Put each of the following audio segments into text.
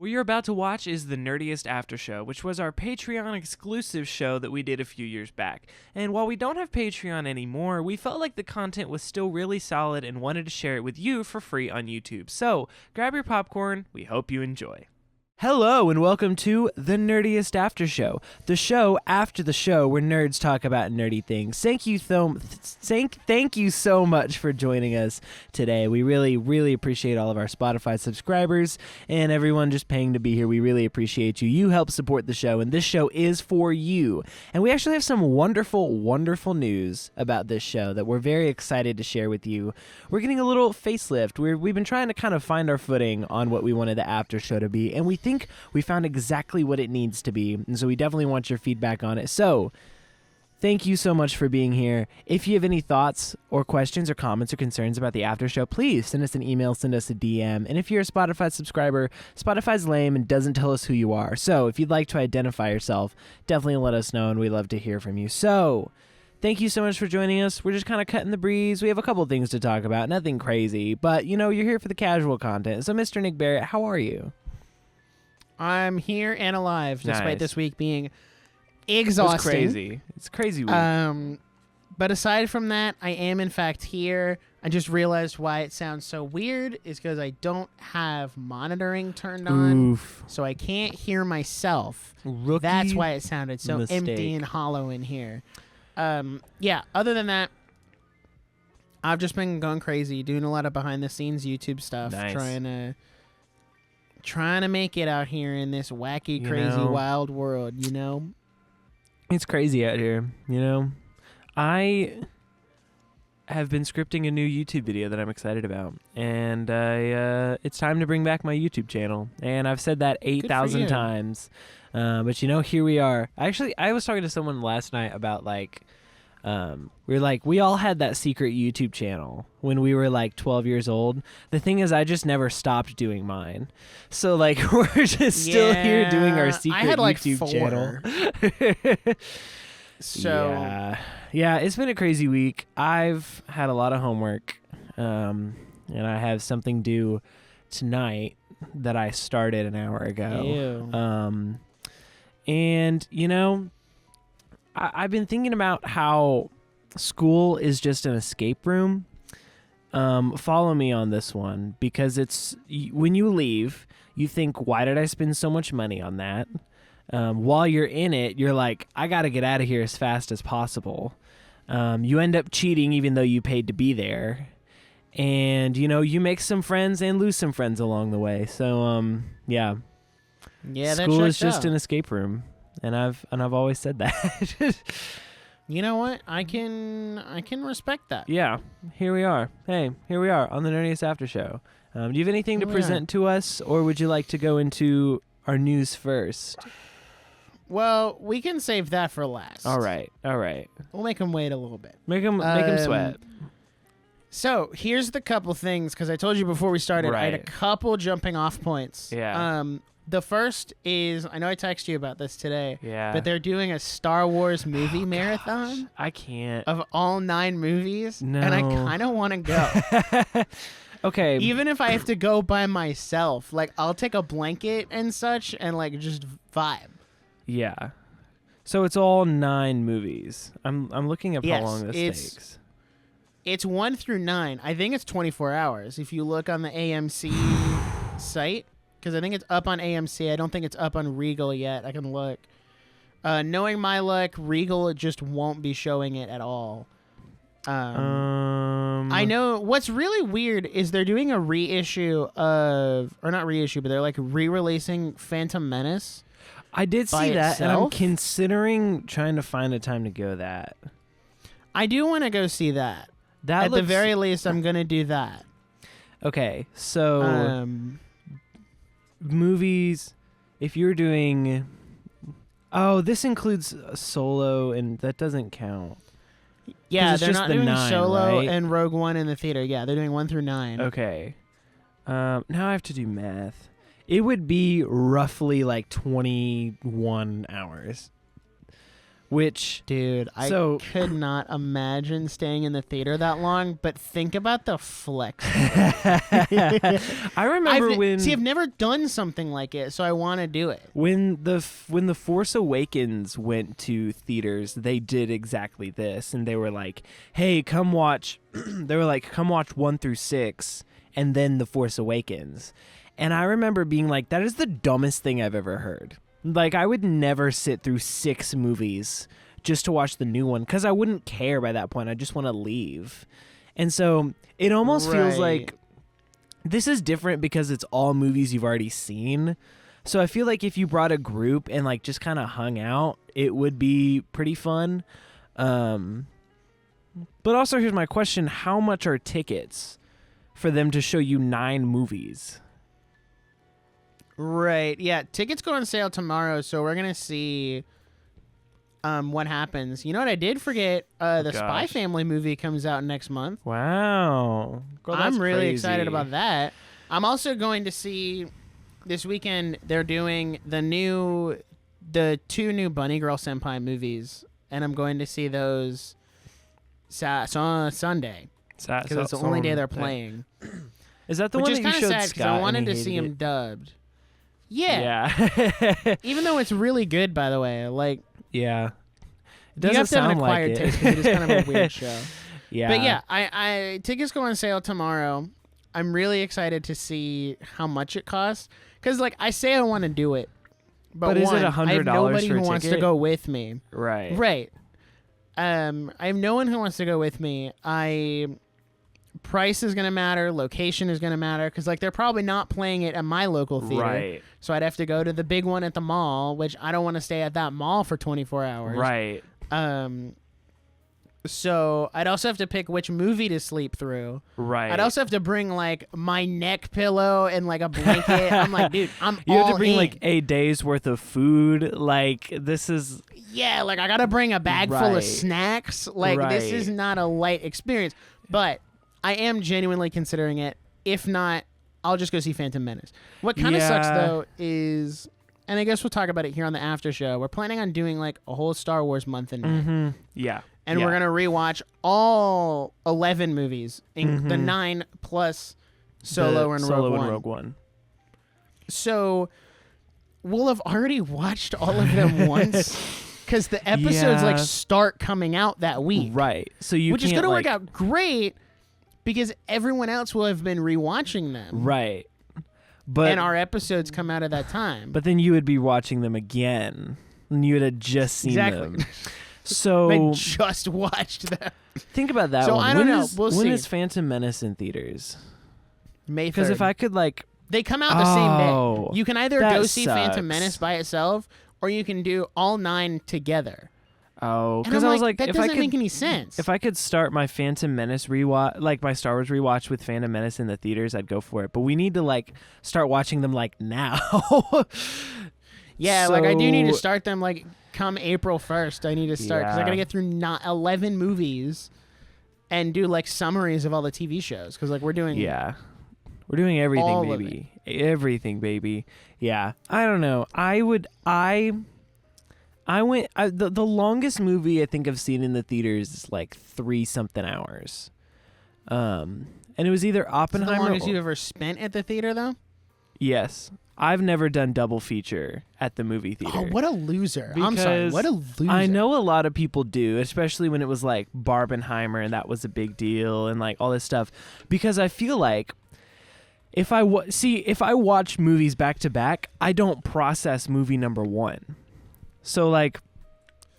What you're about to watch is the Nerdiest Aftershow, which was our Patreon exclusive show that we did a few years back. And while we don't have Patreon anymore, we felt like the content was still really solid and wanted to share it with you for free on YouTube. So grab your popcorn, we hope you enjoy. Hello and welcome to the Nerdiest Aftershow, the show after the show where nerds talk about nerdy things. Thank you so much for joining us today. We really appreciate all of our Spotify subscribers and everyone just paying to be here. We really appreciate you. You help support the show, and this show is for you. And we actually have some wonderful news about this show that we're very excited to share with you. We're getting a little facelift. We've been trying to kind of find our footing on what we wanted the after show to be, and we think we found exactly what it needs to be, and so we definitely want your feedback on it. So thank you so much for being here. If you have any thoughts or questions or comments or concerns about the after show, please send us an email, send us a DM. And if you're a Spotify subscriber, Spotify's lame and doesn't tell us who you are. So if you'd like to identify yourself, definitely let us know, and we'd love to hear from you. So thank you so much for joining us. We're just kind of cutting the breeze. We have a couple things to talk about, nothing crazy, but you're here for the casual content. So Mr. Nick Barrett, how are you? I'm here and alive, despite Nice. this week being exhausting. It's crazy week. But aside from that, I am in fact here. I just realized why it sounds so weird is because I don't have monitoring turned on, Oof. so I can't hear myself. Rookie That's why it sounded so mistake. empty and hollow in here. Yeah, other than that, I've just been going crazy, doing a lot of behind-the-scenes YouTube stuff, Nice. trying to make it out here in this wacky, crazy, wild world, It's crazy out here, I have been scripting a new YouTube video that I'm excited about, and it's time to bring back my YouTube channel, and I've said that 8,000 times, but here we are. Actually, I was talking to someone last night about we all had that secret YouTube channel when we were 12 years old. The thing is, I just never stopped doing mine. So we're just still here doing our secret I had YouTube 4. channel. So yeah, it's been a crazy week. I've had a lot of homework, and I have something due tonight that I started an hour ago. Ew. And I've been thinking about how school is just an escape room. Follow me on this one, because it's when you leave, you think, why did I spend so much money on that? While you're in it, you're like, I got to get out of here as fast as possible. You end up cheating even though you paid to be there. And, you make some friends and lose some friends along the way. So, yeah. Yeah, School is just an escape room. And I've always said that. You know what? I can respect that. Yeah, here we are. Hey, here we are on the Nerdiest After Show. Do you have anything to present to us, or would you like to go into our news first? Well, we can save that for last. All right. We'll make them wait a little bit. Make them sweat. So here's the couple things, because I told you before we started, I had a Right. couple jumping off points. Yeah. The first is, I know I texted you about this today, Yeah. but they're doing a Star Wars movie marathon Gosh, I can't. of all 9 movies, No. and I kind of want to go. Okay. Even if I have to go by myself, I'll take a blanket and such and just vibe. Yeah. So it's all 9 movies. I'm looking up Yes, how long this takes. It's 1 through 9. I think it's 24 hours. If you look on the AMC site, because I think it's up on AMC. I don't think it's up on Regal yet. I can look. Knowing my luck, Regal just won't be showing it at all. I know what's really weird is they're doing a reissue of, or not reissue, but they're re-releasing Phantom Menace. I did by see that, and I'm itself? considering trying to find a time to go that. I do want to go see that. That At the looks very least, I'm going to do that. okay. So movies, if you're doing, this includes Solo, and that doesn't count. Yeah, it's they're just not the doing 9, Solo right? and Rogue One in the theater. Yeah, they're doing 1 through 9. Okay. Now I have to do math. It would be roughly 21 hours, which Dude, I could not imagine staying in the theater that long, but think about the flex. I remember I've never done something like it, so I want to do it. When the Force Awakens went to theaters, they did exactly this, and they were like, "Hey, come watch." They were like, "Come watch 1 through 6, and then the Force Awakens." And I remember being like, "That is the dumbest thing I've ever heard." Like, I would never sit through 6 movies just to watch the new one because I wouldn't care by that point. I just want to leave. And so it almost feels like this is different because it's all movies you've already seen. So I feel like if you brought a group and like just kind of hung out, it would be pretty fun. But also here's my question. How much are tickets for them to show you 9 movies? Right. Yeah. Tickets go on sale tomorrow, so we're gonna see what happens. You know what I did forget? The Spy Family movie comes out next month. Wow. Girl, I'm really crazy. excited about that. I'm also going to see this weekend. They're doing the 2 new Bunny Girl Senpai movies, and I'm going to see those Sunday because it's the only day they're playing. Is that the one that you showed Scott? I wanted to see him dubbed. Yeah. Even though it's really good, by the way. Like, yeah. It you doesn't have to have an sound like acquired it. taste because it is kind of a weird show. Yeah. But yeah, I tickets go on sale tomorrow. I'm really excited to see how much it costs. Because, like, I say I want to do it. But is one, it $100 I have nobody for a who wants to ticket? go with me. Right. Right. I have no one who wants to go with me. Price is going to matter. Location is going to matter. Because, like, they're probably not playing it at my local theater. Right. So I'd have to go to the big one at the mall, which I don't want to stay at that mall for 24 hours. Right. So I'd also have to pick which movie to sleep through. Right. I'd also have to bring, like, my neck pillow and, like, a blanket. I'm like, dude, You have to bring, like, a day's worth of food. Like, this is... Yeah, like, I got to bring a bag full of snacks. Like, this is not a light experience. But I am genuinely considering it. If not, I'll just go see Phantom Menace. What kind of sucks, though, is... And I guess we'll talk about it here on the after show. We're planning on doing, like, a whole Star Wars month in May. Mm-hmm. Yeah. And we're going to rewatch all 11 movies, the 9 plus Solo and Rogue One. So we'll have already watched all of them once because the episodes like start coming out that week. Right. So you Which is going to work out great because everyone else will have been rewatching them. Right. And our episodes come out at that time. But then you would be watching them again. And you would have just seen them. So I just watched them. Think about that so one. I don't know. We'll see. When is Phantom Menace in theaters? May 3rd. Because if I could like... They come out the same day. You can either go see sucks. Phantom Menace by itself or you can do all 9 together. Oh, because I was like, that doesn't make any sense. If I could start my Phantom Menace rewatch, like my Star Wars rewatch with Phantom Menace in the theaters, I'd go for it. But we need to like start watching them like now. Yeah, like I do need to start them like come April 1st. I need to start because I got to get through 11 movies and do like summaries of all the TV shows because like we're doing everything, baby. Everything, baby. Yeah, I don't know. The longest movie I think I've seen in the theaters is like 3-something hours. And it was either Oppenheimer. Is that the longest you've ever spent at the theater though? Yes. I've never done double feature at the movie theater. Oh, what a loser. I'm sorry. What a loser. I know a lot of people do, especially when it was like Barbenheimer and that was a big deal and like all this stuff. Because I feel like if I watch movies back to back, I don't process movie number 1. So like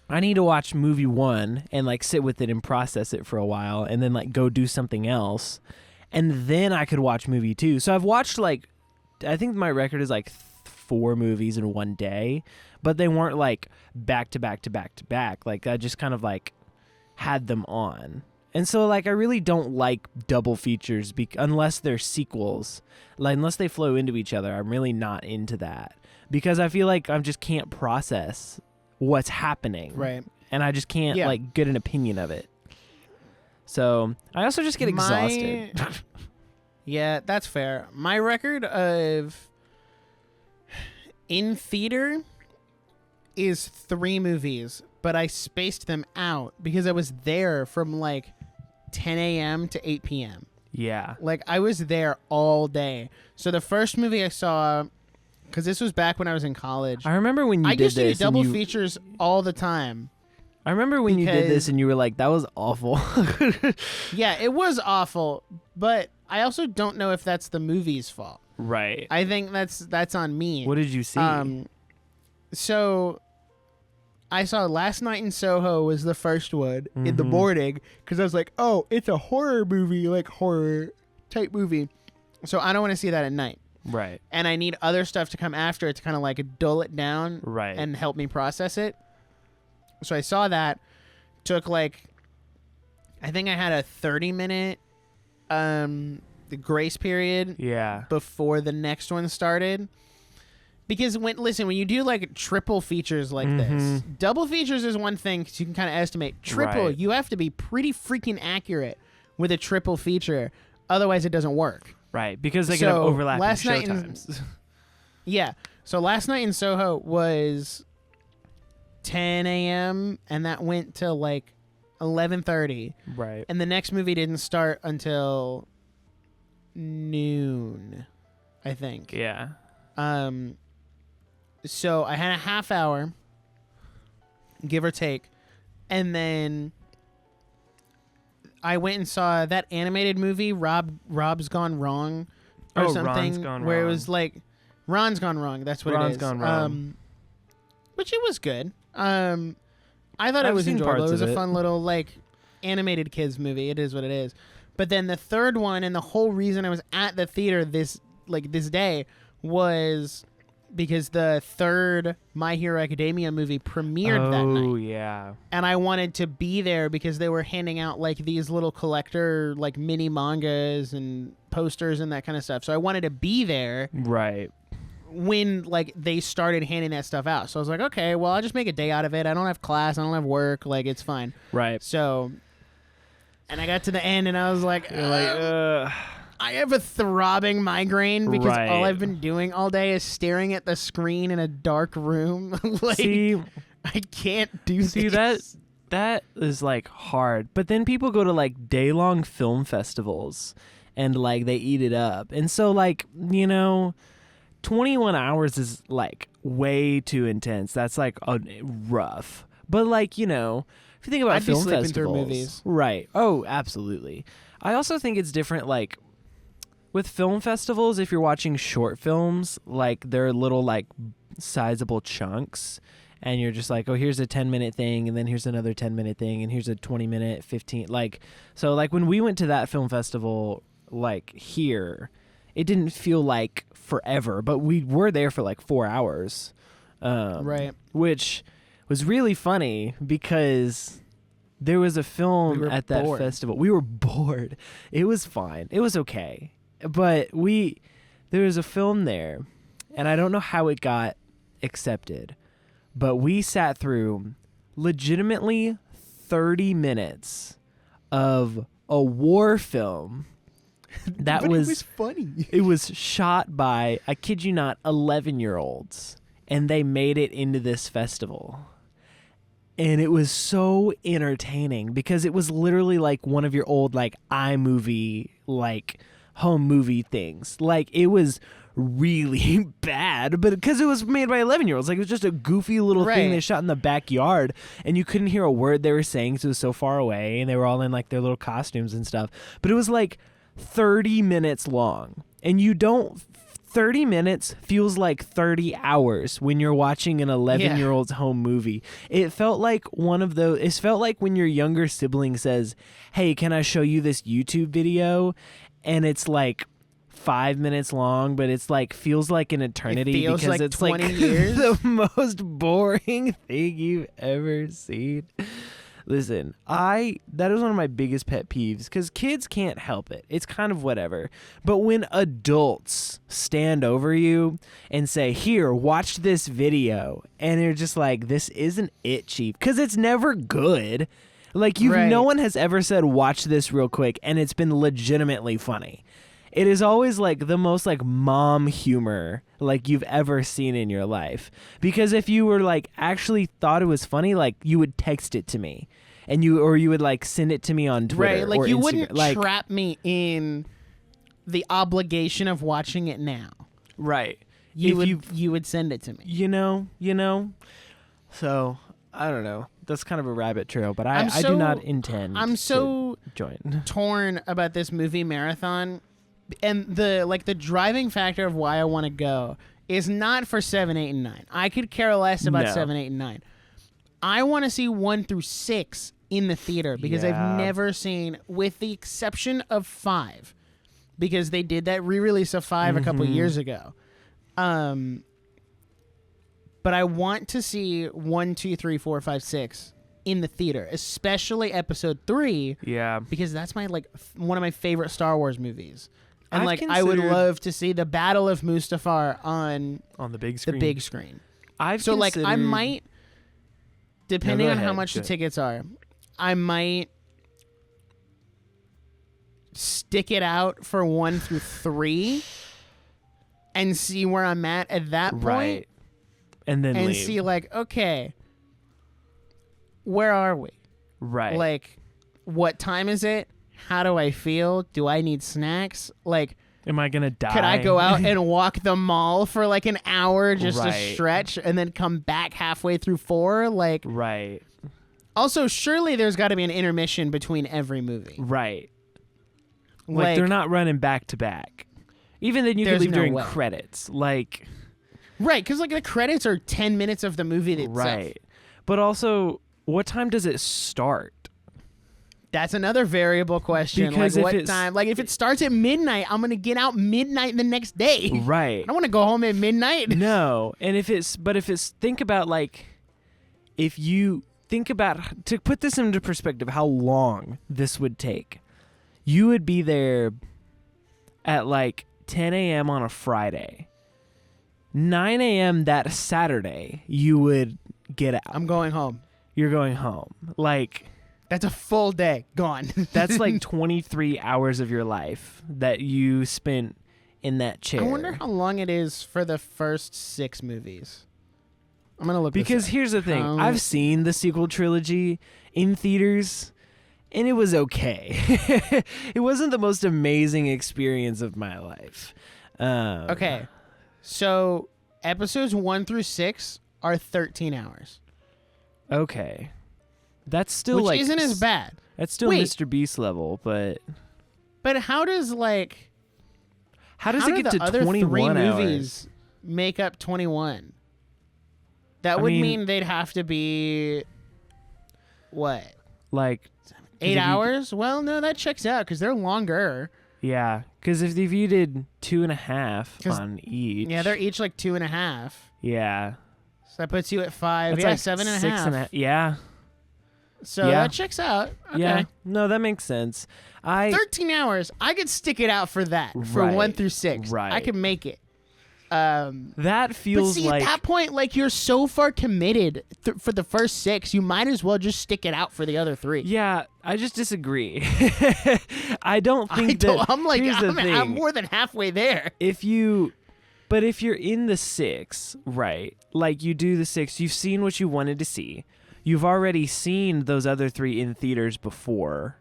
I need to watch movie 1 and like sit with it and process it for a while and then like go do something else. And then I could watch movie 2. So I've watched like I think my record is like 4 movies in one day, but they weren't like back to back to back to back. Like I just kind of like had them on. And so like I really don't like double features unless they're sequels. Like unless they flow into each other, I'm really not into that because I feel like I just can't process what's happening. Right. And I just can't like get an opinion of it. So I also just get exhausted. Yeah, that's fair. My record of in theater is 3 movies but I spaced them out because I was there from like 10 a.m. to 8 p.m. Yeah. Like, I was there all day. So the first movie I saw, because this was back when I was in college. I remember when you I did used to do this. double features all the time. I remember when you did this and you were like, that was awful. Yeah, it was awful, but I also don't know if that's the movie's fault. Right. I think that's on me. What did you see? So I saw Last Night in Soho was the first one in the morning because I was like, oh, it's a horror movie, like horror type movie. So I don't want to see that at night. Right. And I need other stuff to come after it to kind of like dull it down and help me process it. So I saw that, took like, I think I had a 30-minute the grace period before the next one started. Because when you do like triple features like this, double features is one thing because you can kind of estimate. Triple, you have to be pretty freaking accurate with a triple feature. Otherwise, it doesn't work. Right, because they can have overlapping showtimes. Yeah. So Last Night in Soho was 10 a.m. and that went till like 11:30. Right. And the next movie didn't start until noon, I think. Yeah. So I had a half hour, give or take, and then I went and saw that animated movie, Rob's Gone Wrong, or something, Ron's Gone where Wrong. it was like Ron's Gone Wrong. That's what Ron's it is. Gone Wrong. Which it was good. I thought it was enjoyable. It was a fun little like animated kids movie. It is what it is. But then the third one, and the whole reason I was at the theater this day was because the third My Hero Academia movie premiered that night. Oh, yeah. And I wanted to be there because they were handing out like these little collector like mini mangas and posters and that kind of stuff. So I wanted to be there. Right. When like they started handing that stuff out. So I was like, okay, well, I'll just make a day out of it. I don't have class. I don't have work. Like, it's fine. Right. So, and I got to the end and I was like, You're I have a throbbing migraine because Right. all I've been doing all day is staring at the screen in a dark room. Like, see, I can't do this. that is like hard. But then people go to like day-long film festivals and like they eat it up. And so like, 21 hours is like way too intense. That's like rough. But like, if you think about I'd be film sleeping festivals, through movies. Right. Oh, absolutely. I also think it's different like with film festivals, if you're watching short films, like they're little like sizable chunks and you're just like, oh, here's a 10-minute thing and then here's another 10-minute thing and here's a 20-minute, 15 like so like when we went to that film festival like here, it didn't feel like forever, but we were there for like 4 hours. Right. Which was really funny because there was a film at that festival. We were bored. It was fine. It was okay. But there was a film there, and I don't know how it got accepted, but we sat through legitimately 30 minutes of a war film that But it was funny. It was shot by, I kid you not, 11-year-olds, and they made it into this festival. And it was so entertaining because it was literally like one of your old like iMovie like home movie things. Like it was really bad, but because it was made by 11-year-olds, like it was just a goofy little thing they shot in the backyard, and you couldn't hear a word they were saying because it was so far away, and they were all in like their little costumes and stuff. But it was like 30 minutes long, and 30 minutes feels like 30 hours when you're watching an 11-year-old's home movie. It felt like it felt like when your younger sibling says, hey, can I show you this YouTube video? And it's like 5 minutes long, but it's like feels like an eternity because like it's 20 like years. the most boring thing you've ever seen. Listen, that is one of my biggest pet peeves because kids can't help it. It's kind of whatever. But when adults stand over you and say, here, watch this video, and they're just like, this isn't it, Chief, because it's never good. Like no one has ever said, watch this real quick, and it's been legitimately funny. it is always like the most like mom humor like you've ever seen in your life. Because if you were like actually thought it was funny, like you would text it to me, and you would like send it to me on Twitter, Right, like or you Instagram. wouldn't Like, trap me in the obligation of watching it now. right. You If would send it to me. you know. So I don't know. That's kind of a rabbit trail, but I do not intend. I'm so to join. torn about this movie marathon, and the driving factor of why I want to go is not for 7, 8, and 9. I could care less about No. 7, 8, and 9. I want to see 1 through 6 in the theater because Yeah. I've never seen, with the exception of 5, because they did that re-release of 5 a couple years ago. But I want to see 1, 2, 3, 4, 5, 6 in the theater, especially episode 3, Yeah. because that's my one of my favorite Star Wars movies. And I've I would considered- love to see the Battle of Mustafar on On the big the screen. big screen. I've So I considered- might, depending go on how ahead, much go the ahead. tickets are, I might stick it out for 1 through 3 and see where I'm at that point. right, and then And leave. see okay, where are we? right. Like, what time is it? How do I feel? Do I need snacks? Like, Am I gonna die? could I go out and walk the mall for like an hour just to Right. stretch and then come back halfway through 4? Like, Right. also, surely there's got to be an intermission between every movie. Right. Like they're not running back to back. Even then, you could There's leave no during way. credits. Like, Right, because the credits are 10 minutes of the movie itself. right. But also, what time does it start? That's another variable question. Because like, if what it's- time? Like, if it starts at midnight, I'm going to get out midnight the next day. Right. I don't want to go home at midnight. No. And if it's think about like, if you think about, to put this into perspective, how long this would take, you would be there at like 10 a.m. on a Friday. 9 a.m. that Saturday, you would get out. I'm going home. You're going home. Like, That's a full day gone. that's like 23 hours of your life that you spent in that chair. I wonder how long it is for the first 6 movies. I'm going to look Because this up. here's the thing. I've seen the sequel trilogy in theaters, and it was okay. It wasn't the most amazing experience of my life. Okay. So, episodes 1 through 6 are 13 hours. Okay. That's still Which like... isn't as bad. That's still Wait. Mr. Beast level, but... But how does How does how it do get the to other 21 3 hours? movies make up 21? That I would mean- mean they'd have to be what? Like... 8 if you- hours? Well, no, that checks out because they're longer. Yeah, because if you did 2.5 'Cause- on each... Yeah, they're each like 2.5. Yeah. So that puts you at 5. That's Yeah, like 7.5. 6.5. Yeah. So Yeah. that checks out. Okay. Yeah. No, that makes sense. 13 hours. I could stick it out for that. For Right, 1 through 6. I right. could make it. That But feels see, like... at that point, like, you're so far committed for the first 6, you might as well just stick it out for the other 3. Yeah, I just disagree. I don't think that... I'm like, here's the I'm thing. more than halfway there. If you're in the 6, right, like you do the 6, you've seen what you wanted to see. You've already seen those other 3 in theaters before.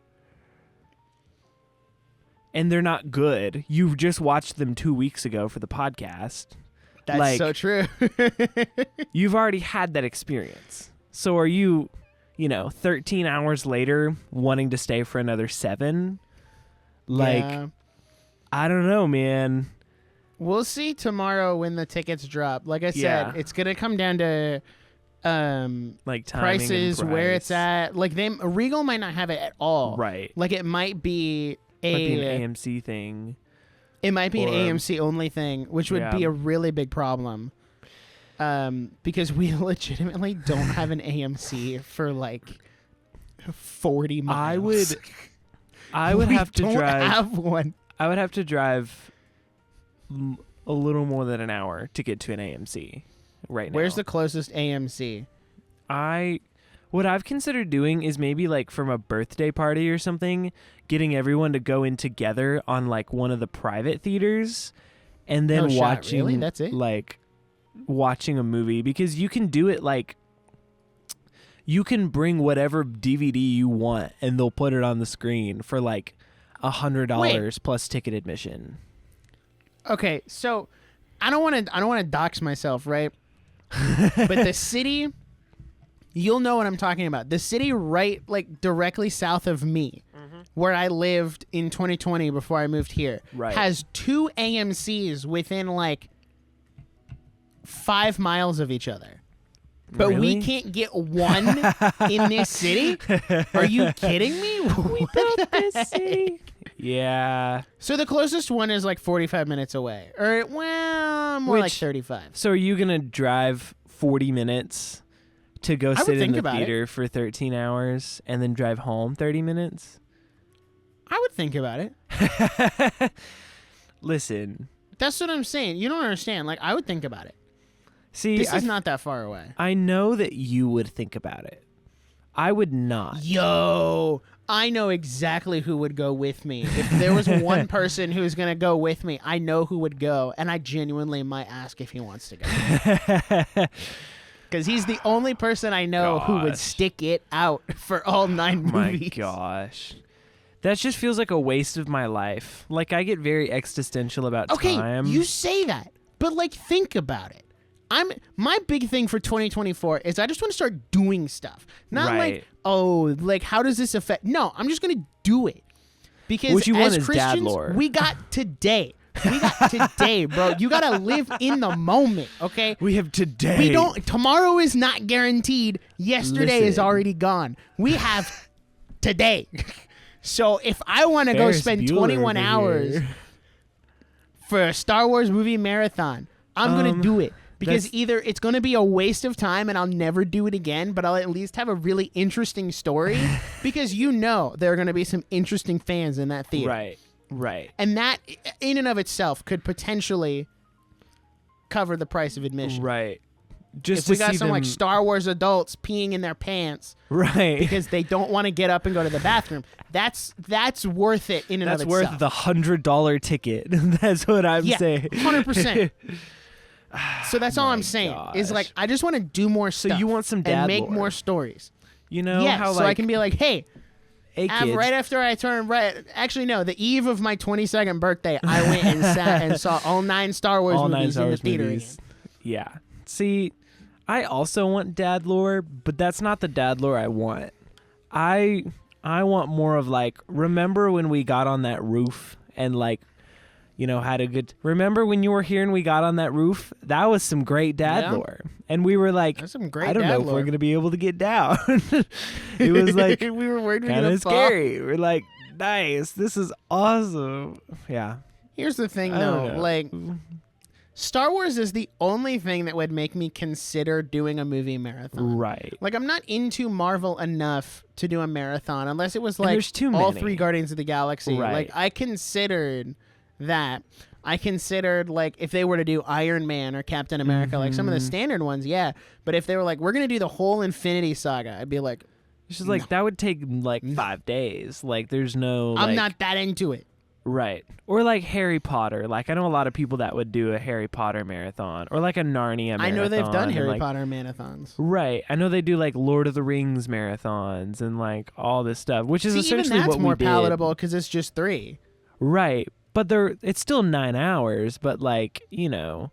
And they're not good. You just watched them 2 weeks ago for the podcast. That's Like- so true. You've already had that experience. So are you, 13 hours later wanting to stay for another 7? Like, Yeah. I don't know, man. We'll see tomorrow when the tickets drop. Like I said, Yeah. it's going to come down to Like timing and prices, where it's price. at. Like, Regal might not have it at all. Right. Like, it might be Might be an AMC thing. It might be an Or- AMC only thing, which would be Yeah. a really big problem. Because we legitimately don't have an AMC for like 40 miles. I would We have to don't drive. have one. I would have to drive a little more than an hour to get to an AMC right now. Where's the closest AMC? What I've considered doing is maybe like from a birthday party or something, getting everyone to go in together on like one of the private theaters and then No shot, watching really? That's it? like watching a movie, because you can do it like you can bring whatever DVD you want and they'll put it on the screen for like $100 plus ticket admission. Okay, so I don't want to dox myself, right? But the city, you'll know what I'm talking about. The city right like directly south of me, where I lived in 2020 before I moved here, Right. has 2 AMCs within like 5 miles of each other. But Really? we can't get one in this city? Are you kidding me? We built this city. Yeah. So the closest one is like 45 minutes away. Or, well, more like 35. So are you going to drive 40 minutes to go would sit in think the about theater for 13 hours and then drive home 30 minutes? I would think about it. Listen. That's what I'm saying. You don't understand. Like, I would think about it. See, This is not that far away. I know that you would think about it. I would not. Yo, I know exactly who would go with me. If there was one person who was going to go with me, I know who would go. And I genuinely might ask if he wants to go. Because he's the only person I know who would Gosh. stick it out for all 9 movies. My gosh. That just feels like a waste of my life. Like, I get very existential about time. Okay, you say that, but like think about it. My big thing for 2024 is I just want to start doing stuff. Not Right. like, oh, like how does this affect? No, I'm just going to do it. Because What you want as is dad Christians, lore. we got today. We got today, bro. You got to live in the moment, okay? We have today. We don't tomorrow is not guaranteed. Yesterday is Listen. already gone. We have today. So if I want to go Ferris spend Bueller 21 over hours here. for a Star Wars movie marathon, I'm going to do it. Because that's- either it's going to be a waste of time and I'll never do it again, but I'll at least have a really interesting story. Because you know there are going to be some interesting fans in that theater. Right. And that, in and of itself, could potentially cover the price of admission. Right. Just If to we got see some them, like Star Wars adults peeing in their pants right. because they don't want to get up and go to the bathroom, that's worth it in and That's of worth itself. the $100 ticket. That's what I'm saying. 100%. So that's all I'm saying. Is gosh. like I just want to do more stuff. you want some dad and make lore. more stories. You know Yes, how so like I can be like, hey, hey kids, right after I turned actually no, the eve of my 22nd birthday, I went and sat and saw all 9 Star Wars all 9 movies Star in the Wars theater movies. again. Yeah. See, I also want dad lore, but that's not the dad lore I want. I want more of like, remember when we got on that roof and like, you know, had a good. Remember when you were here and we got on that roof? That was some great dad Yeah. lore, and we were like, That's some great I don't dad know if lore. we're gonna be able to get down. It was like we were worried we were kind gonna of fall. scary. We're like, nice, this is awesome. Yeah. Here's the thing, I don't though. know. Like, Star Wars is the only thing that would make me consider doing a movie marathon. Right. Like, I'm not into Marvel enough to do a marathon unless it was like there's too all many. 3 Guardians of the Galaxy. Right. Like, I considered that. I considered, like, if they were to do Iron Man or Captain America, like some of the standard ones, yeah. But if they were like, we're going to do the whole Infinity Saga, I'd be like, It's just like that would take like 5 days. Like there's no. I'm like- not that into it. Right. Or like Harry Potter. Like I know a lot of people that would do a Harry Potter marathon or like a Narnia marathon. I know they've done and, Harry like- Potter marathons. Right. I know they do like Lord of the Rings marathons and like all this stuff, which is See, even essentially that's what more we did. palatable because it's just 3. Right. But it's still 9 hours, but like, you know,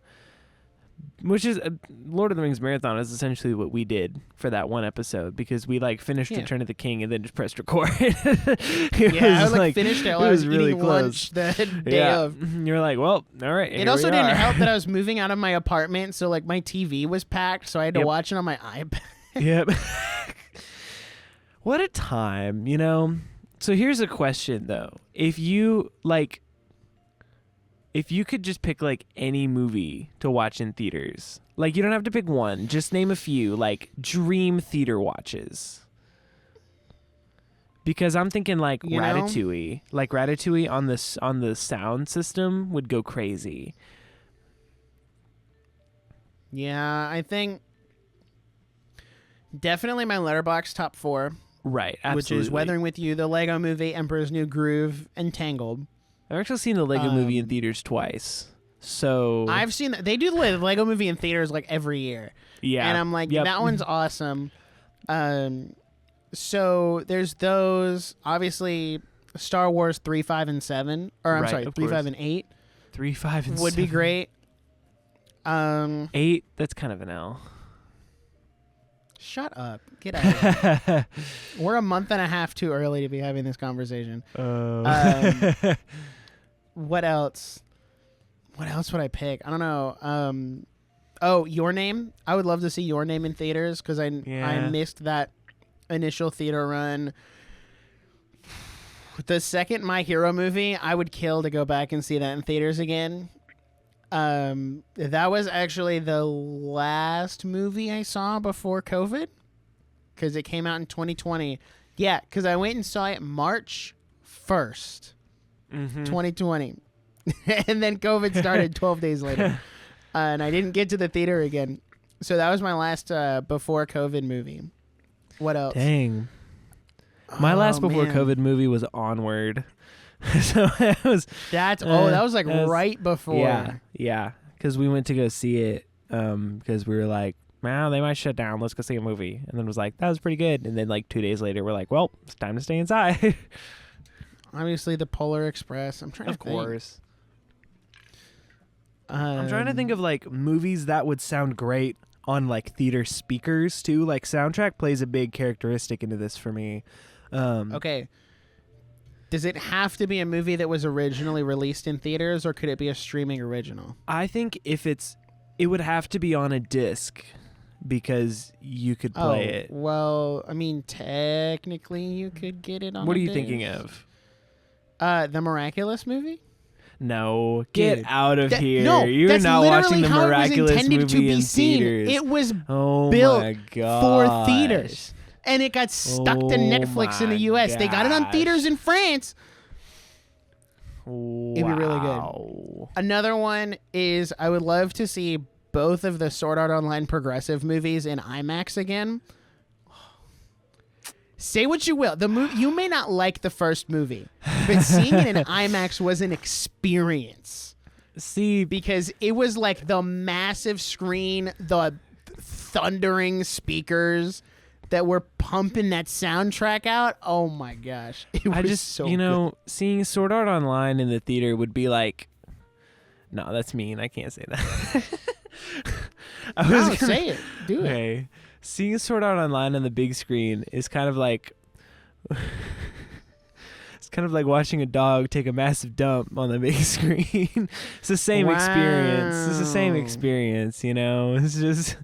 which is Lord of the Rings marathon is essentially what we did for that one episode because we like finished Yeah. Return of the King and then just pressed record. Yeah, I was like finished it while I was really eating lunch the day Yeah. of. You're like, well, all right. It also didn't help that I was moving out of my apartment, so like my TV was packed, so I had to Yep. watch it on my iPad. Yep. What a time, you know? So here's a question though. If you could just pick like any movie to watch in theaters, like you don't have to pick one, just name a few, like dream theater watches. Because I'm thinking like You know? Ratatouille. Like Ratatouille on the sound system would go crazy. Yeah, I think Definitely my Letterboxd top 4, Right, absolutely. which is Weathering with You, The Lego Movie, Emperor's New Groove, and Tangled. I've actually seen the Lego Movie in theaters twice. So I've seen they do the Lego Movie in theaters like every year. yeah, And I'm like, yep. that one's awesome. So there's those. Obviously, Star Wars 3, 5, and 7. Or I'm Right, sorry, of 3, course. 5, and 8 3, 5, and would 7. be great. 8, that's kind of an L. Shut up. Get out of here. We're a month and a half too early to be having this conversation. What else? What else would I pick? I don't know. Your Name. I would love to see Your Name in theaters because I missed that initial theater run. The second My Hero movie, I would kill to go back and see that in theaters again. That was actually the last movie I saw before COVID because it came out in 2020. Yeah, because I went and saw it March 1st, 2020. And then COVID started 12 days later. And I didn't get to the theater again. So that was my last before COVID movie. What else? Dang. My last before COVID movie was Onward. So it was that was like right before. Yeah, because we went to go see it because we were like, wow, they might shut down, let's go see a movie. And then it was like, that was pretty good. And then like 2 days later we're like, well, it's time to stay inside. Obviously the Polar Express. I'm trying to think. Of course. I'm trying to think of like movies that would sound great on like theater speakers too. Like soundtrack plays a big characteristic into this for me. Okay. Does it have to be a movie that was originally released in theaters, or could it be a streaming original? I think it would have to be on a disc because you could play it. Well, I mean, technically you could get it on What a are you disc. thinking of? The Miraculous movie? No, get Dude, out of here. No, You're that's not watching literally the how it was Miraculous intended movie to be in seen. theaters. It was Oh built my God. for theaters. And it got stuck to Netflix in the U.S. They got it on theaters in France. Wow. It'd be really good. Another one is I would love to see both of the Sword Art Online progressive movies in IMAX again. Say what you will. You may not like the first movie, but seeing it in IMAX was an experience. See, Because it was like the massive screen, the thundering speakers that were pumping that soundtrack out. Oh my gosh. It was so good. Seeing Sword Art Online in the theater would be like, no, that's mean. I can't say that. Say it. Do it. Okay. Seeing Sword Art Online on the big screen is kind of like it's kind of like watching a dog take a massive dump on the big screen. It's the same experience. It's the same experience, It's just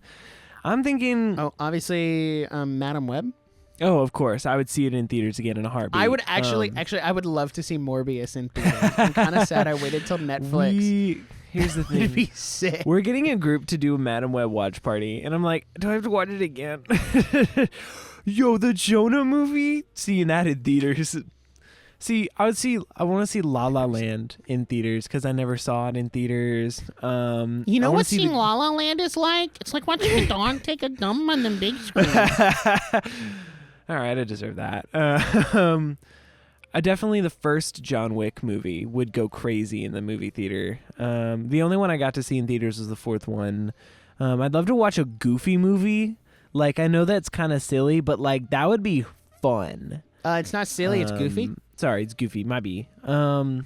I'm thinking Obviously, Madam Web. Oh, of course. I would see it in theaters again in a heartbeat. I would actually I would love to see Morbius in theaters. I'm kind of sad I waited till Netflix. Here's the thing. It'd be sick. We're getting a group to do a Madam Web watch party, and I'm like, do I have to watch it again? Yo, the Jonah movie? Seeing that in theaters. See, I want to see La La Land in theaters because I never saw it in theaters. You know what seeing La La Land is like? It's like watching a dog take a dump on the big screen. All right, I deserve that. Definitely the first John Wick movie would go crazy in the movie theater. The only one I got to see in theaters was the fourth one. I'd love to watch a Goofy movie. Like, I know that's kind of silly, but like that would be fun. It's not silly, it's goofy. Sorry, it's goofy. Might be. I'm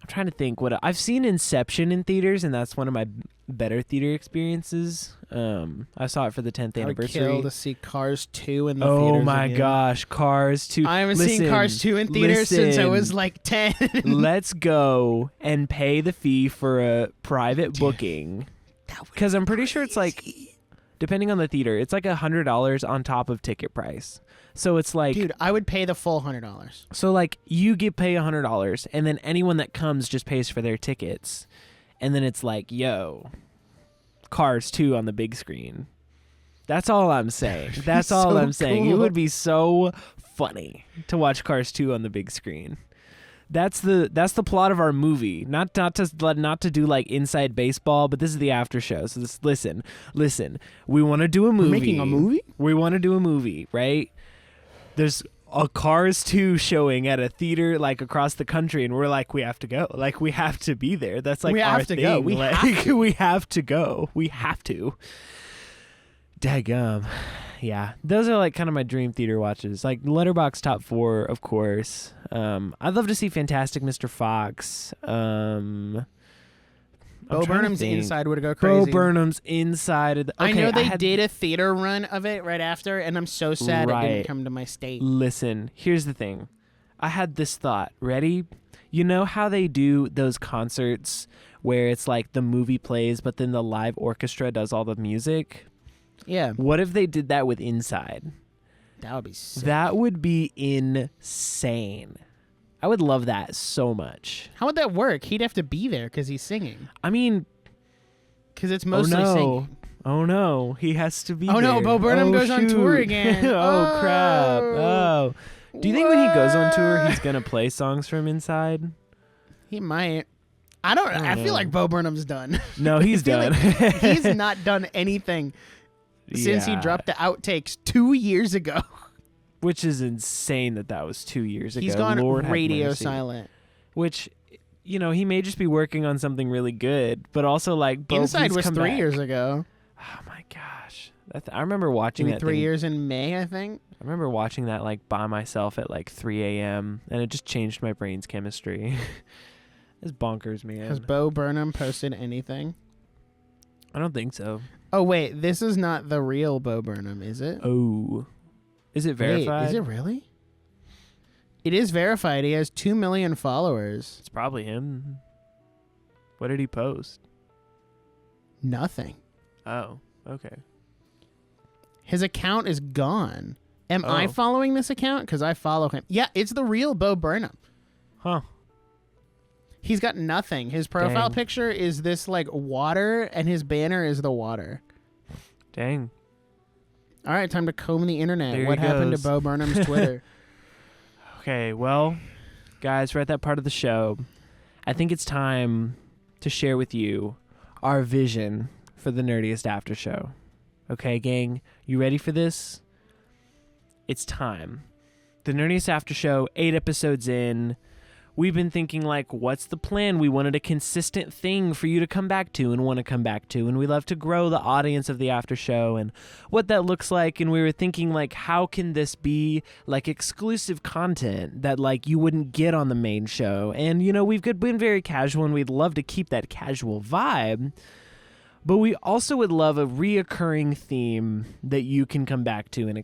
trying to think what I've seen Inception in theaters, and that's one of my better theater experiences. I saw it for the 10th anniversary. I would kill to see Cars 2 in the theaters. Oh my gosh, Cars 2. I haven't seen Cars 2 in theaters since I was like 10. Let's go and pay the fee for a private booking. Because I'm pretty sure it's like, depending on the theater, it's like $100 on top of ticket price. So it's like, dude, I would pay the full $100. So like you pay $100, and then anyone that comes just pays for their tickets, and then it's like, yo, Cars 2 on the big screen. That's all I'm saying. That's all I'm saying. It would be so funny to watch Cars 2 on the big screen. That's the plot of our movie. Not to do like inside baseball, but this is the after show. So listen. We want to do a movie. We're making a movie? We want to do a movie, right? There's a Cars 2 showing at a theater like across the country, and we're like, we have to go. Like, we have to be there. That's like our thing. Go. We have to go. We have to. Daggum. Yeah, those are like kind of my dream theater watches. Like Letterboxd top 4, of course. I'd love to see Fantastic Mr. Fox. Bo Burnham's Inside would go crazy. Bo Burnham's Inside. Okay, I know they did a theater run of it right after, and I'm so sad it didn't come to my state. Listen, here's the thing. I had this thought. Ready? You know how they do those concerts where it's like the movie plays, but then the live orchestra does all the music? Yeah. What if they did that with Inside? That would be sick. That would be insane. I would love that so much. How would that work? He'd have to be there because he's singing. I mean... Because it's mostly singing. Oh, no. He has to be there. Oh, no. Bo Burnham goes on tour again. Oh, crap. Oh. Do you think when he goes on tour, he's going to play songs from Inside? He might. I feel like Bo Burnham's done. No, he's done. Like he's not done anything since he dropped the outtakes 2 years ago. Which is insane that was 2 years ago. He's gone Lord radio silent. Which, you know, he may just be working on something really good, but also like Bo, Inside was 3 back. years ago. Oh my gosh. I remember watching that 3 years in May, I think. I remember watching that like by myself at like 3 a.m. and it just changed my brain's chemistry. It's bonkers, man. Has Bo Burnham posted anything? I don't think so. Oh, wait. This is not the real Bo Burnham, is it? Oh. Is it verified? Wait, is it really? It is verified. He has 2 million followers. It's probably him. What did he post? Nothing. Oh, okay. His account is gone. Am I following this account? Because I follow him. Yeah, it's the real Bo Burnham. Huh. He's got nothing. His profile picture is this like water, and his banner is the water. Dang. All right, time to comb the internet. There What happened to Bo Burnham's Twitter? Okay, well, guys, we're at that part of the show. I think it's time to share with you our vision for the Nerdiest After Show. Okay, gang, you ready for this? It's time. The Nerdiest After Show, 8 episodes in. We've been thinking, like, what's the plan? We wanted a consistent thing for you to come back to and want to come back to. And we love to grow the audience of the after show and what that looks like. And we were thinking, like, how can this be, like, exclusive content that, like, you wouldn't get on the main show? And, you know, we've been very casual, and we'd love to keep that casual vibe. But we also would love a reoccurring theme that you can come back to and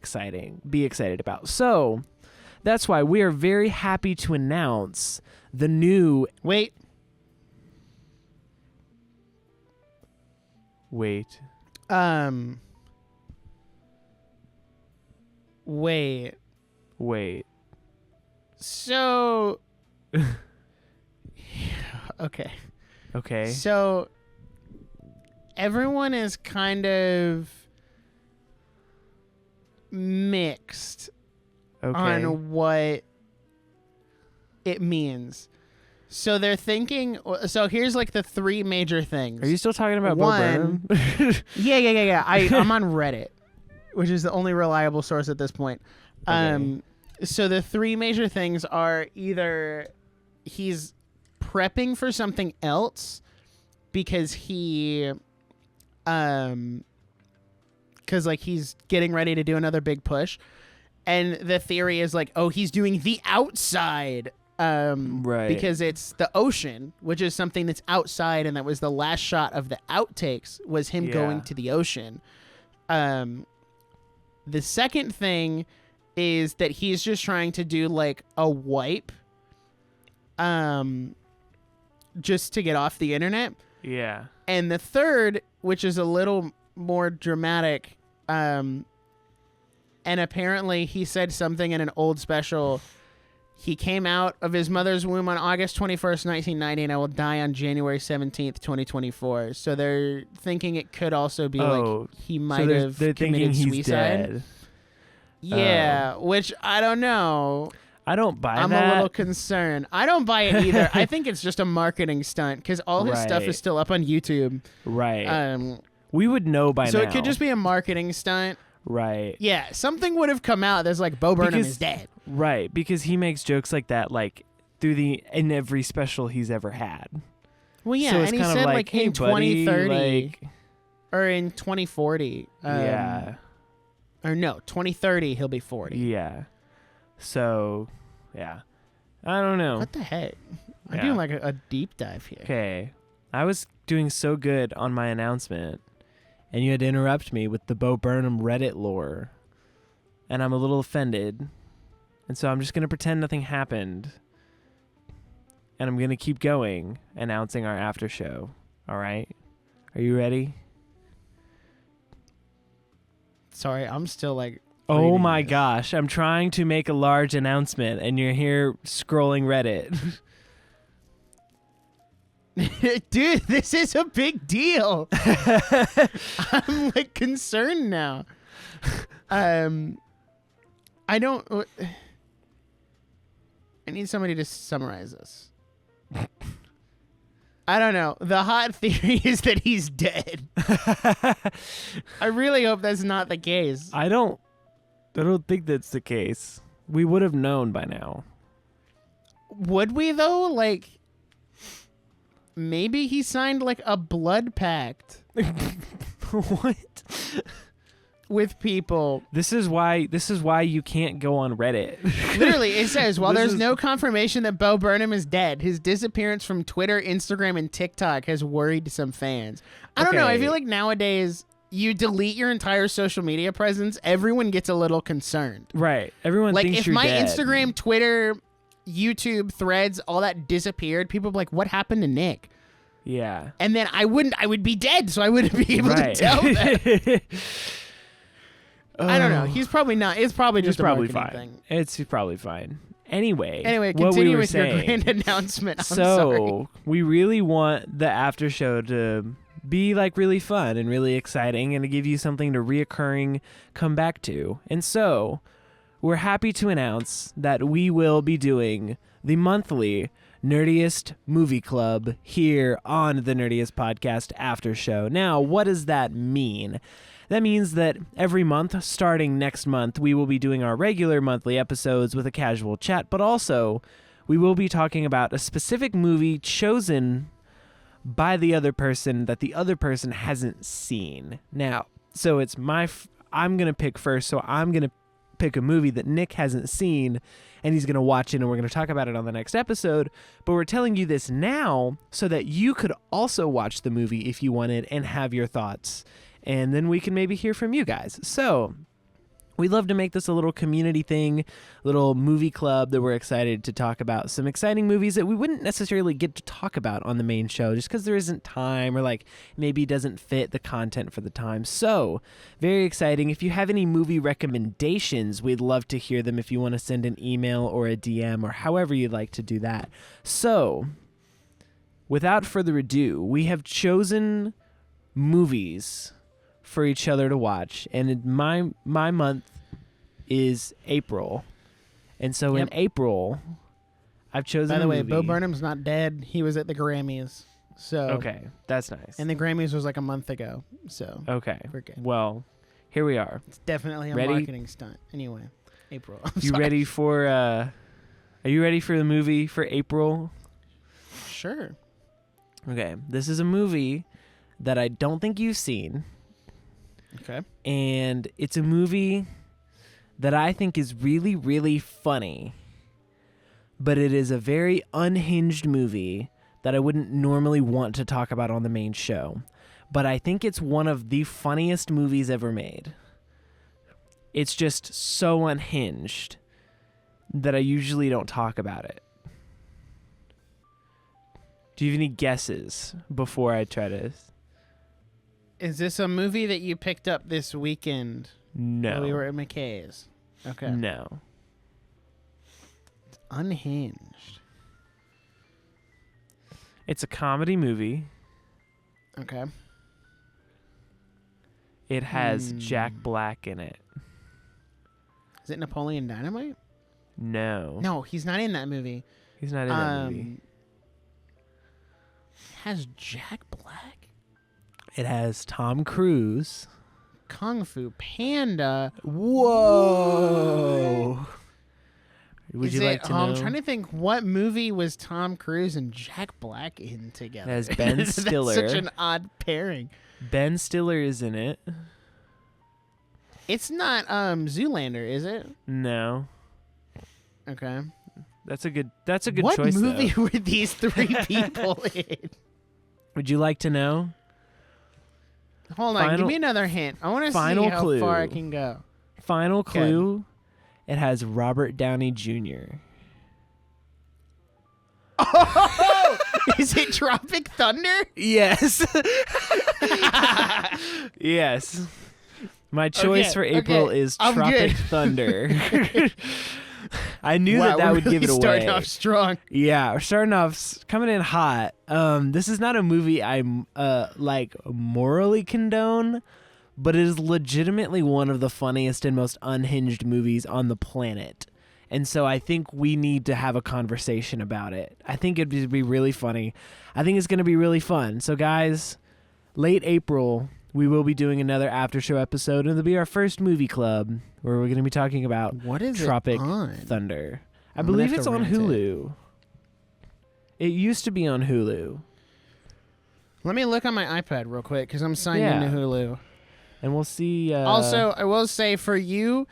be excited about. So... that's why we are very happy to announce the new... Wait. Wait. So... okay. Okay. So, everyone is kind of mixed on what it means. So they're thinking... so here's like the 3 major things. Are you still talking about Bo Burnham? Yeah. I'm on Reddit, which is the only reliable source at this point. Okay. So the 3 major things are either he's prepping for something else because because like he's getting ready to do another big push. And the theory is like, oh, he's doing The Outside right. because it's the ocean, which is something that's outside, and that was the last shot of the outtakes was him going to the ocean. The second thing is that he's just trying to do like a wipe just to get off the internet. Yeah. And the third, which is a little more dramatic, and apparently he said something in an old special. He came out of his mother's womb on August 21st, 1990, and I will die on January 17th, 2024. So they're thinking it could also be like he might have committed suicide. Dead. Yeah, which I don't know. I don't buy I'm that. a little concerned. I don't buy it either. I think it's just a marketing stunt because all his stuff Right. is still up on YouTube. Right. We would know by now. So it could just be a marketing stunt. Right. Yeah, something would have come out that's like Bo Burnham Because- is dead. Right, because he makes jokes like that like in every special he's ever had. Well, yeah, So it's and he kind of said like, hey, in buddy, 2030 like, or in 2040. yeah. Or no, 2030 he'll be 40. Yeah. So, yeah. I don't know. What the heck? I'm Yeah. doing like a deep dive here. Okay. I was doing so good on my announcement, and you had to interrupt me with the Bo Burnham Reddit lore. And I'm a little offended. And so I'm just going to pretend nothing happened. And I'm going to keep going, announcing our after show. All right? Are you ready? Sorry, I'm still like. Oh reading my this. gosh. I'm trying to make a large announcement, and you're here scrolling Reddit. Dude, this is a big deal. I'm like concerned now. I don't. I need somebody to summarize this. I don't know. The hot theory is that he's dead. I really hope that's not the case. I don't think that's the case. We would have known by now. Would we though? Like, maybe he signed like a blood pact What? with people. This is why you can't go on Reddit. Literally, it says, while This there's is- no confirmation that Bo Burnham is dead, his disappearance from Twitter, Instagram, and TikTok has worried some fans. I don't know. I Okay. feel like nowadays, you delete your entire social media presence, everyone gets a little concerned. Right. Everyone Like, thinks if you're my dead. Instagram, Twitter, YouTube, Threads, all that disappeared, people would be like, what happened to Nick? Yeah. And then I would be dead, so I wouldn't be able Right. to tell that. I don't know. Oh. He's probably not. It's probably It's just probably a marketing fine. thing. It's probably fine. Anyway, Anyway, what we continue were with your saying. grand announcement. I'm So sorry. we really want the after show to be like really fun and really exciting and to give you something to reoccurring come back to. And so we're happy to announce that we will be doing the monthly Nerdiest Movie Club here on the Nerdiest Podcast After Show. Now, what does that mean? That means that every month, starting next month, we will be doing our regular monthly episodes with a casual chat, but also we will be talking about a specific movie chosen by the other person that the other person hasn't seen. Now, so it's I'm going to pick first, so I'm going to pick a movie that Nick hasn't seen, and he's going to watch it, and we're going to talk about it on the next episode. But we're telling you this now so that you could also watch the movie if you wanted and have your thoughts. And then we can maybe hear from you guys. So we love to make this a little community thing, little movie club that we're excited to talk about some exciting movies that we wouldn't necessarily get to talk about on the main show just because there isn't time or like maybe doesn't fit the content for the time. So very exciting. If you have any movie recommendations, we'd love to hear them if you want to send an email or a DM or however you'd like to do that. So without further ado, we have chosen movies for each other to watch, and my month is April, and so Yep. in April I've chosen By the a way, movie. Bo Burnham's not dead. He was at the Grammys. So Okay, that's nice. And the Grammys was like a month ago. So Okay, we're good. well, here we are. It's definitely a Ready? marketing stunt. Anyway, April. I'm You sorry. ready for? Are you ready for the movie for April? Sure. Okay, this is a movie that I don't think you've seen. Okay. And it's a movie that I think is really, really funny. But it is a very unhinged movie that I wouldn't normally want to talk about on the main show. But I think it's one of the funniest movies ever made. It's just so unhinged that I usually don't talk about it. Do you have any guesses before I try to... Is this a movie that you picked up this weekend No. while we were at McKay's? Okay. No. It's unhinged. It's a comedy movie. Okay. It has Jack Black in it. Is it Napoleon Dynamite? No. No, he's not in that movie. He's not in that movie. Has Jack Black? It has Tom Cruise. Kung Fu Panda. Whoa. Would you like to know? I'm trying to think, what movie was Tom Cruise and Jack Black in together? It has Ben Stiller. That's such an odd pairing. Ben Stiller is in it. It's not Zoolander, is it? No. Okay. That's a good what choice. What movie though. were these three people in? Would you like to know? Hold on, give me another hint. I want to see how far I can go. Final clue. It has Robert Downey Jr. Oh! Is it Tropic Thunder? Yes. Yes. My choice for April is Tropic Thunder. I knew that would give it away. Starting off strong. Yeah, we're starting off coming in hot. This is not a movie I'm like morally condone, but it is legitimately one of the funniest and most unhinged movies on the planet. And so I think we need to have a conversation about it. I think it'd be really funny. I think it's going to be really fun. So guys, late April, we will be doing another after show episode, and it'll be our first movie club where we're going to be talking about Tropic Thunder. I believe it's on Hulu. It used to be on Hulu. Let me look on my iPad real quick because I'm signed into Hulu. And we'll see. Also, I will say for you,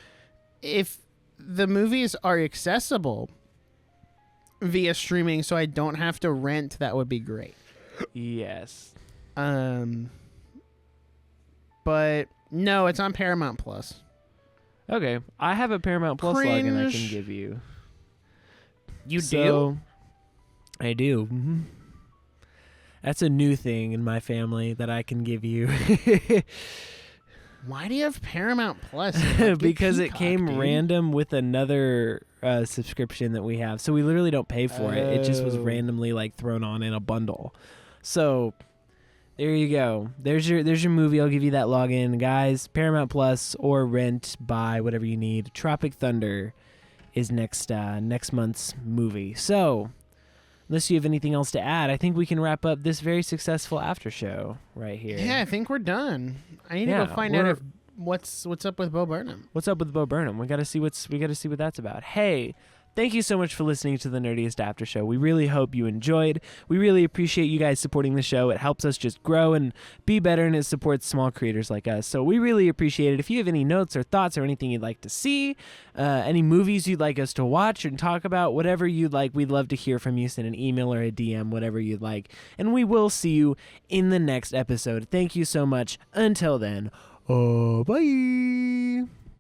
if the movies are accessible via streaming so I don't have to rent, that would be great. Yes. But no, it's on Paramount Plus. Okay. I have a Paramount Plus login I can give you. You do? I do. Mm-hmm. That's a new thing in my family that I can give you. Why do you have Paramount Plus? Because it came random with another subscription that we have. So we literally don't pay for it. It just was randomly like thrown on in a bundle. So there you go. There's your movie. I'll give you that login. Guys, Paramount Plus or rent, buy, whatever you need. Tropic Thunder is next month's movie. So unless you have anything else to add, I think we can wrap up this very successful after show right here. Yeah, I think we're done. I need to go find out what's up with Bo Burnham. What's up with Bo Burnham? We got to see what that's about. Hey, thank you so much for listening to the Nerdiest After Show. We really hope you enjoyed. We really appreciate you guys supporting the show. It helps us just grow and be better, and it supports small creators like us. So we really appreciate it. If you have any notes or thoughts or anything you'd like to see, any movies you'd like us to watch and talk about, whatever you'd like, we'd love to hear from you. Send an email or a DM, whatever you'd like. And we will see you in the next episode. Thank you so much. Until then, bye.